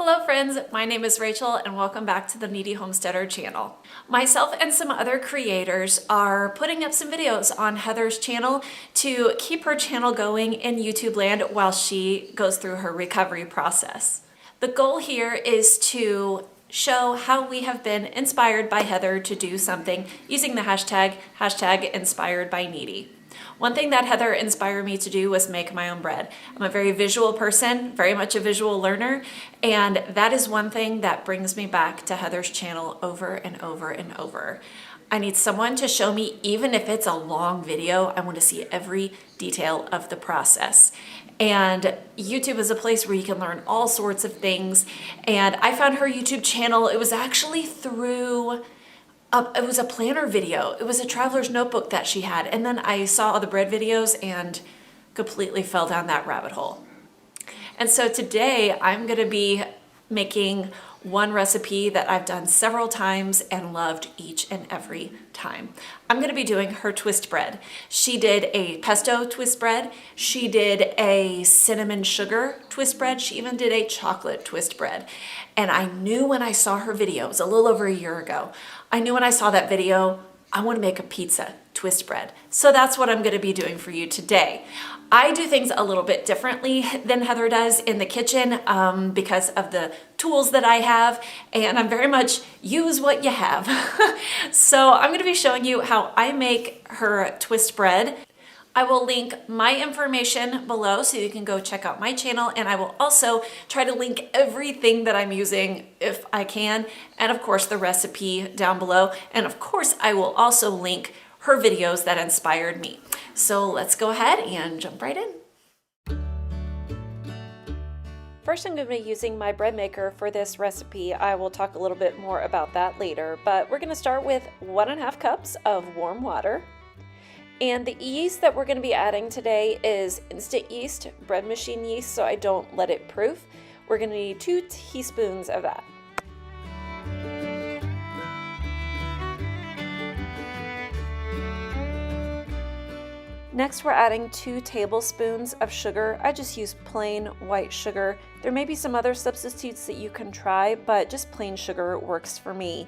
Hello friends, my name is Rachel and welcome back to the Kneady Homesteader channel. Myself and some other creators are putting up some videos on Heather's channel to keep her channel going in YouTube land while she goes through her recovery process. The goal here is to show how we have been inspired by Heather to do something using the hashtag inspired by Kneady. One thing that Heather inspired me to do was make my own bread. I'm a very visual person, very much a visual learner, and that is one thing that brings me back to Heather's channel over and over and over. I need someone to show me, even if it's a long video, I want to see every detail of the process. And YouTube is a place where you can learn all sorts of things. And I found her YouTube channel, it was actually through it was a planner video. It was a traveler's notebook that she had. And then I saw all the bread videos and completely fell down that rabbit hole. And so today I'm going to be making one recipe that I've done several times and loved each and every time. I'm going to be doing her twist bread. She did a pesto twist bread. She did a cinnamon sugar twist bread. She even did a chocolate twist bread. And I knew when I saw her video, it was a little over a year ago, I knew when I saw that video, I want to make a pizza twist bread. So that's what I'm going to be doing for you today. I do things a little bit differently than Heather does in the kitchen because of the tools that I have, and I'm very much use what you have. So I'm going to be showing you how I make her twist bread. I will link my information below so you can go check out my channel, and I will also try to link everything that I'm using if I can, and of course the recipe down below, and of course I will also link her videos that inspired me. So let's go ahead and jump right in. First, I'm going to be using my bread maker for this recipe. I will talk a little bit more about that later, but we're going to start with 1.5 cups of warm water. And the yeast that we're going to be adding today is instant yeast, bread machine yeast, so I don't let it proof. We're going to need 2 teaspoons of that. Next, we're adding 2 tablespoons of sugar. I just use plain white sugar. There may be some other substitutes that you can try, but just plain sugar works for me.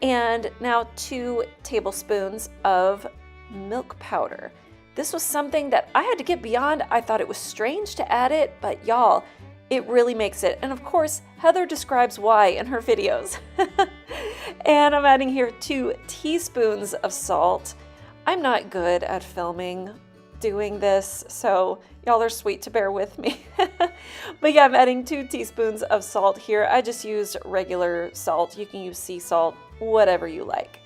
And now 2 tablespoons of milk powder. This was something that I had to get beyond. I thought it was strange to add it, but y'all, it really makes it. And of course, Heather describes why in her videos. And I'm adding here 2 teaspoons of salt. I'm not good at filming doing this, so y'all are sweet to bear with me. But yeah, I'm adding 2 teaspoons of salt here. I just used regular salt. You can use sea salt, whatever you like.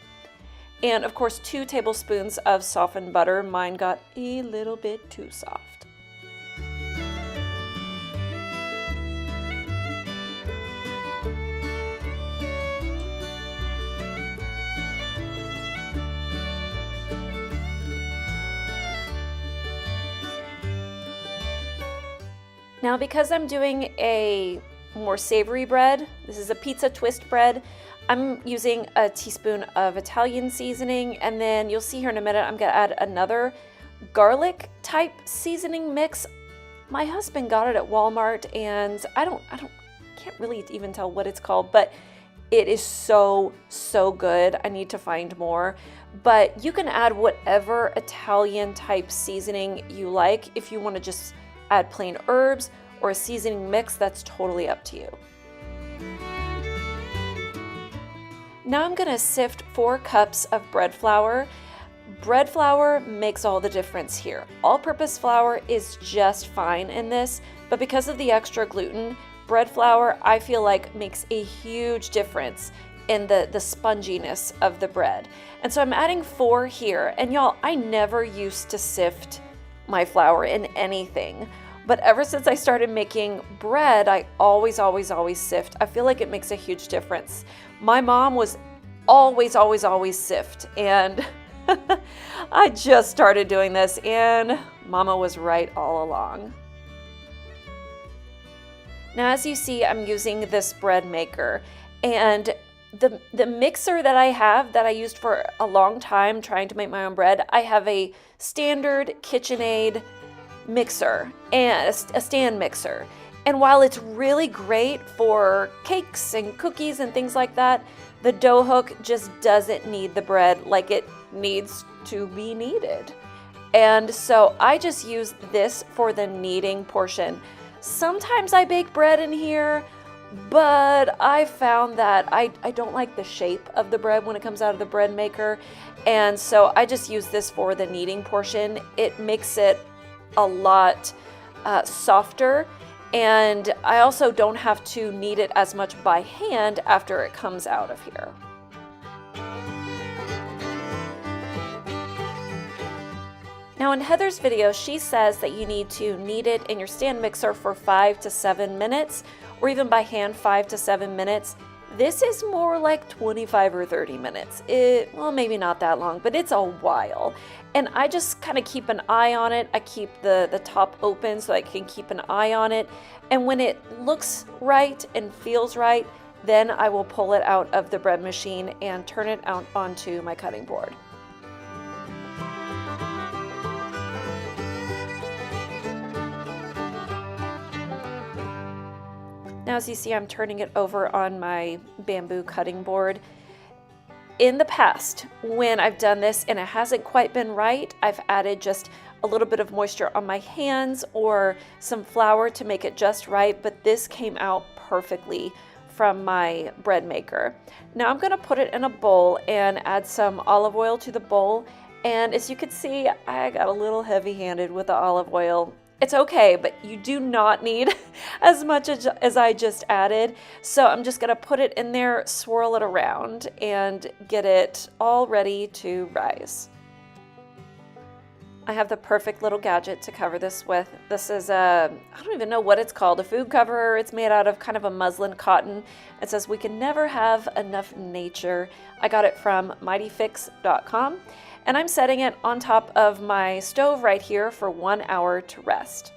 And of course, 2 tablespoons of softened butter. Mine got a little bit too soft. Now, because I'm doing a more savory bread, this is a pizza twist bread, I'm using a teaspoon of Italian seasoning, and then you'll see here in a minute I'm gonna add another garlic type seasoning mix. My husband got it at Walmart, and I can't really even tell what it's called, but it is so good. I need to find more. But you can add whatever Italian type seasoning you like. If you want to just add plain herbs or a seasoning mix, that's totally up to you. Now I'm gonna sift 4 cups of bread flour. Bread flour makes all the difference here. All-purpose flour is just fine in this, but because of the extra gluten, bread flour, I feel like, makes a huge difference in the sponginess of the bread. And so I'm adding 4 here, and y'all, I never used to sift my flour in anything. But ever since I started making bread, I always sift. I feel like it makes a huge difference. My mom was always sift, and I just started doing this, and Mama was right all along. Now, as you see, I'm using this bread maker, and the mixer that I have that I used for a long time trying to make my own bread, I have a standard KitchenAid mixer and a stand mixer, And while it's really great for cakes and cookies and things like that, the dough hook just doesn't knead the bread like it needs to be kneaded. And so I just use this for the kneading portion. Sometimes I bake bread in here, but I found that I don't like the shape of the bread when it comes out of the bread maker. And so I just use this for the kneading portion. It makes it a lot softer. And I also don't have to knead it as much by hand after it comes out of here. Now in Heather's video, she says that you need to knead it in your stand mixer for 5 to 7 minutes, or even by hand 5 to 7 minutes. This is more like 25 or 30 minutes. Well, maybe not that long, but it's a while. And I just kind of keep an eye on it. I keep the top open so I can keep an eye on it. And when it looks right and feels right, then I will pull it out of the bread machine and turn it out onto my cutting board. Now, as you see, I'm turning it over on my bamboo cutting board. In the past, when I've done this and it hasn't quite been right, I've added just a little bit of moisture on my hands or some flour to make it just right, but this came out perfectly from my bread maker. Now I'm gonna put it in a bowl and add some olive oil to the bowl. And as you can see, I got a little heavy-handed with the olive oil. It's okay, but you do not need as much as I just added. So I'm just gonna put it in there, swirl it around, and get it all ready to rise. I have the perfect little gadget to cover this with. This is I don't even know what it's called, a food cover. It's made out of kind of a muslin cotton. It says we can never have enough nature. I got it from mightyfix.com. And I'm setting it on top of my stove right here for 1 hour to rest.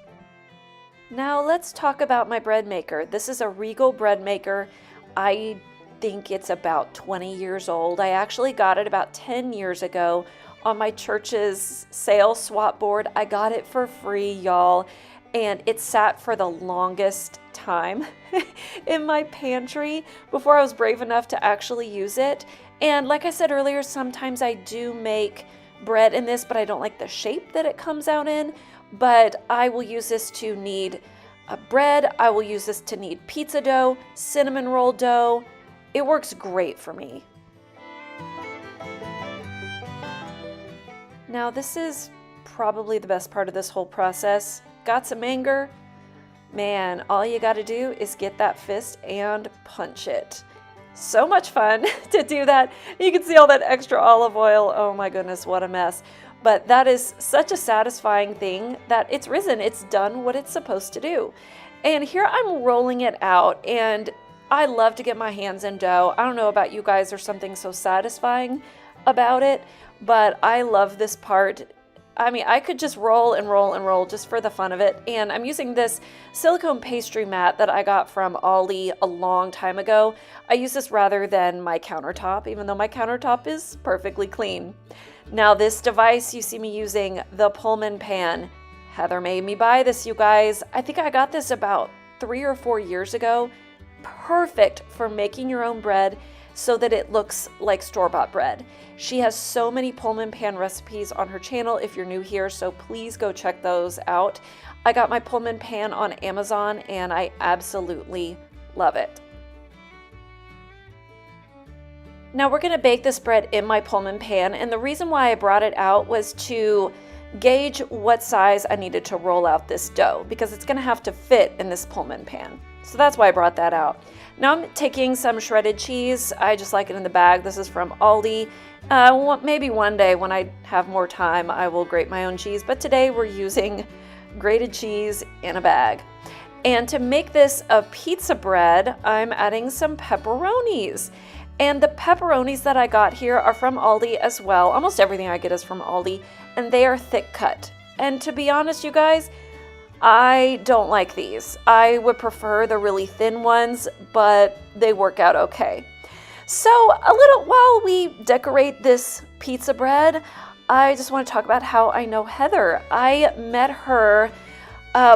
Now let's talk about my bread maker. This is a Regal bread maker. I think it's about 20 years old. I actually got it about 10 years ago on my church's sale swap board. I got it for free, y'all, and it sat for the longest time in my pantry before I was brave enough to actually use it. And like I said earlier, sometimes I do make bread in this, but I don't like the shape that it comes out in. But I will use this to knead bread. I will use this to knead pizza dough, cinnamon roll dough. It works great for me. Now this is probably the best part of this whole process. Got some anger? Man, all you gotta do is get that fist and punch it. So much fun to do that. You can see all that extra olive oil. Oh my goodness, what a mess. But that is such a satisfying thing that it's risen. It's done what it's supposed to do. And here I'm rolling it out, and I love to get my hands in dough. I don't know about you guys, there's something so satisfying about it, but I love this part. I mean, I could just roll and roll and roll just for the fun of it. And I'm using this silicone pastry mat that I got from Aldi a long time ago. I use this rather than my countertop, even though my countertop is perfectly clean. Now this device, you see me using the Pullman Pan. Heather made me buy this, you guys. I think I got this about 3 or 4 years ago. Perfect for making your own bread so that it looks like store-bought bread. She has so many Pullman Pan recipes on her channel if you're new here, so please go check those out. I got my Pullman Pan on Amazon and I absolutely love it. Now we're gonna bake this bread in my Pullman Pan, and the reason why I brought it out was to gauge what size I needed to roll out this dough, because it's gonna have to fit in this Pullman Pan. So that's why I brought that out. Now I'm taking some shredded cheese. I just like it in the bag. This is from Aldi. Maybe one day when I have more time, I will grate my own cheese, but today we're using grated cheese in a bag. And to make this a pizza bread, I'm adding some pepperonis. And the pepperonis that I got here are from Aldi as well. Almost everything I get is from Aldi, and they are thick cut. And to be honest, you guys, I don't like these. I would prefer the really thin ones, but they work out okay. So while we decorate this pizza bread, I just want to talk about how I know Heather. I met her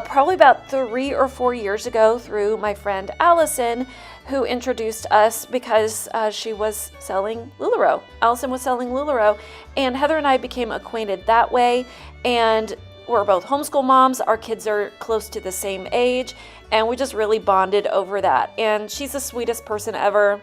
probably about 3 or 4 years ago through my friend Allison, who introduced us because she was selling LuLaRoe. Allison was selling LuLaRoe, and Heather and I became acquainted that way, and we're both homeschool moms. Our kids are close to the same age, and we just really bonded over that. And she's the sweetest person ever.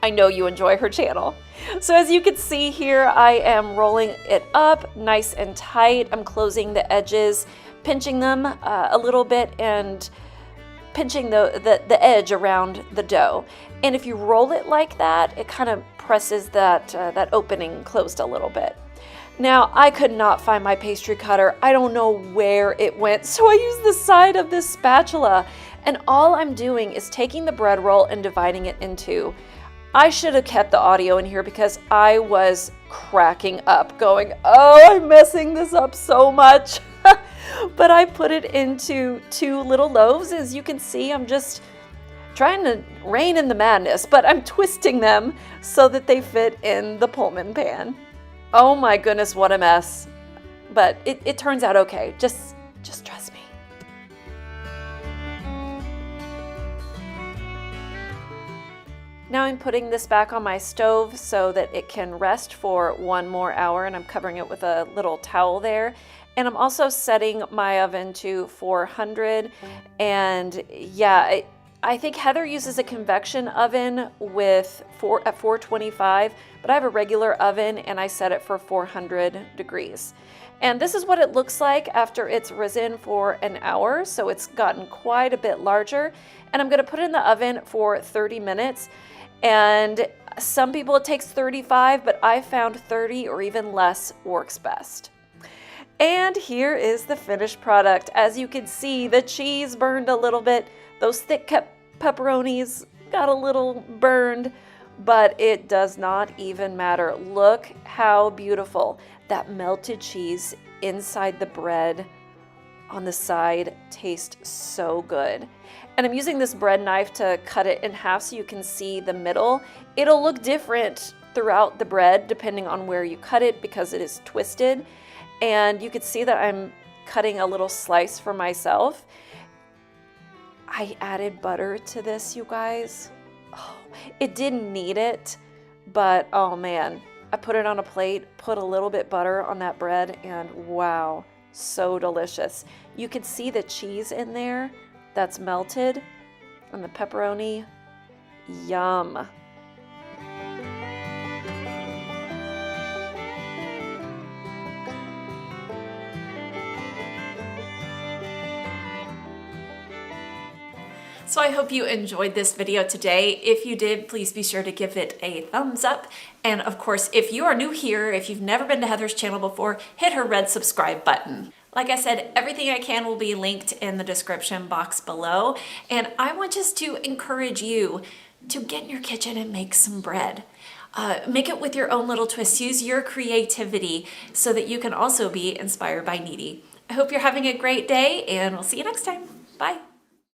I know you enjoy her channel. So as you can see here, I am rolling it up nice and tight. I'm closing the edges, pinching them a little bit, and pinching the edge around the dough. And if you roll it like that, it kind of presses that opening closed a little bit. Now, I could not find my pastry cutter. I don't know where it went, so I used the side of this spatula. And all I'm doing is taking the bread roll and dividing it in two. I should have kept the audio in here because I was cracking up going, oh, I'm messing this up so much. But I put it into 2 little loaves. As you can see, I'm just trying to rein in the madness, but I'm twisting them so that they fit in the Pullman pan. Oh my goodness, what a mess. But it turns out okay. Just trust me. Now I'm putting this back on my stove so that it can rest for 1 more hour, and I'm covering it with a little towel there. And I'm also setting my oven to 400. And yeah, I think Heather uses a convection oven at 425, but I have a regular oven and I set it for 400 degrees. And this is what it looks like after it's risen for an hour. So it's gotten quite a bit larger. And I'm gonna put it in the oven for 30 minutes. And some people it takes 35, but I found 30 or even less works best. And here is the finished product. As you can see, the cheese burned a little bit. Those thick pepperonis got a little burned, but it does not even matter. Look how beautiful. That melted cheese inside the bread on the side tastes so good. And I'm using this bread knife to cut it in half so you can see the middle. It'll look different throughout the bread depending on where you cut it because it is twisted. And you can see that I'm cutting a little slice for myself. I added butter to this, you guys. Oh, it didn't need it, but oh man. I put it on a plate, put a little bit butter on that bread, and wow, so delicious. You can see the cheese in there that's melted, and the pepperoni, yum. So I hope you enjoyed this video today. If you did, please be sure to give it a thumbs up. And of course, if you are new here, if you've never been to Heather's channel before, hit her red subscribe button. Like I said, everything I can will be linked in the description box below. And I want just to encourage you to get in your kitchen and make some bread. Make it with your own little twist. Use your creativity so that you can also be inspired by Kneady. I hope you're having a great day, and we'll see you next time. Bye.